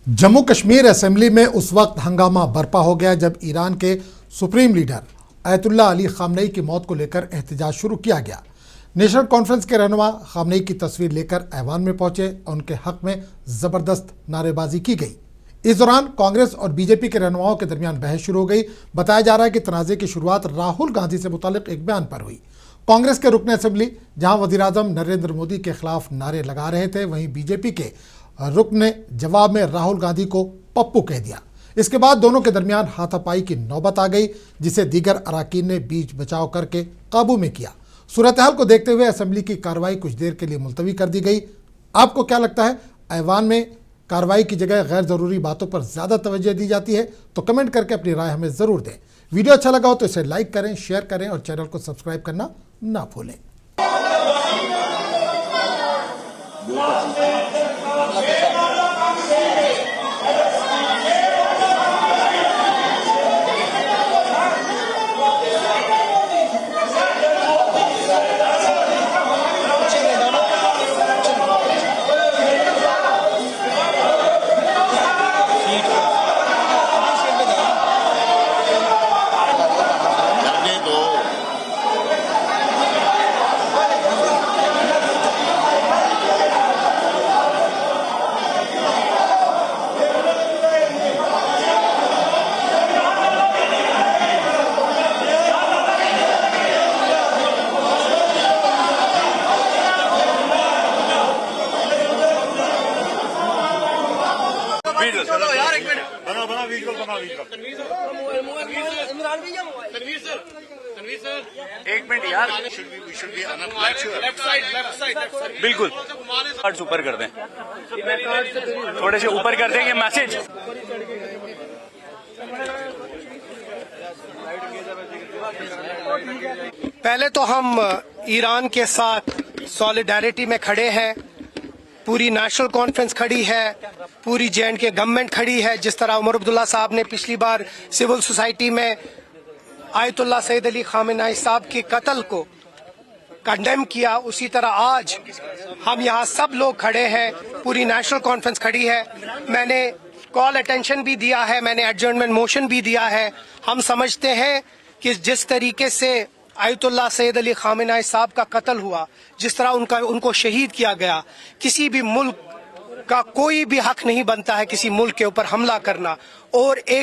Jammu Kashmir assembly में उस वक्त हंगामा बरपा हो गया जब ईरान के supreme leader ayatollah Ali Khamenei की मौत को लेकर एहतजाज शुरू किया गया। नेशनल कॉन्फ्रेंस के रहनुमा खामनेई की तस्वीर लेकर ऐवान में पहुंचे और उनके हक में जबरदस्त नारेबाजी की गई। इस दौरान कांग्रेस और बीजेपी के रहनुमाओं के दरमियान बहस शुरू हो गई। बताया जा रहा है कि तनाज़े की शुरुआत राहुल गांधी से मुतालिक एक बयान पर हुई। कांग्रेस के रुकन असेंबली जहां वज़ीर-ए-आज़म नरेंद्र मोदी के खिलाफ नारे लगा रहे थे, वहीं बीजेपी के रुकन ने जवाब में राहुल गांधी को पप्पू कह दिया। इसके बाद दोनों के दरमियान हाथापाई की नौबत आ गई, जिसे दीगर अराकीन ने बीच बचाव करके काबू में किया। सूरत हाल को देखते हुए असेंबली की कार्रवाई कुछ देर के लिए मुलतवी कर दी गई। आपको क्या लगता है, ऐवान में कार्रवाई की जगह गैर जरूरी बातों पर ज्यादा तवज्जो दी जाती है? तो कमेंट करके अपनी राय हमें जरूर दें। वीडियो अच्छा लगा हो तो इसे लाइक करें, शेयर करें और चैनल को सब्सक्राइब करना ना भूलें। चलो यार एक मिनट बना वीडियो तनवीर सर एक मिनट यार लेफ्ट साइड बिल्कुल कार्ड्स ऊपर कर दें, थोड़े से ऊपर कर दें ये मैसेज। पहले तो हम ईरान के साथ सॉलिडारिटी में खड़े हैं। पूरी नेशनल कॉन्फ्रेंस खड़ी है, पूरी जे&के गवर्नमेंट खड़ी है। जिस तरह उमर अब्दुल्ला साहब ने पिछली बार सिविल सोसाइटी में आयतुल्ला सैयद अली खामेनेई साहब के कत्ल को कंडेम किया, उसी तरह आज हम यहाँ सब लोग खड़े हैं, पूरी नेशनल कॉन्फ्रेंस खड़ी है। मैंने कॉल अटेंशन भी दिया है, मैंने एडजर्नमेंट मोशन भी दिया है। हम समझते हैं कि जिस तरीके से आयतुल्ला सैयद अली खामेनेई साहब का कत्ल हुआ, जिस तरह उनको शहीद किया गया, किसी भी मुल्क का कोई भी हक नहीं बनता है किसी मुल्क के ऊपर हमला करना। और एक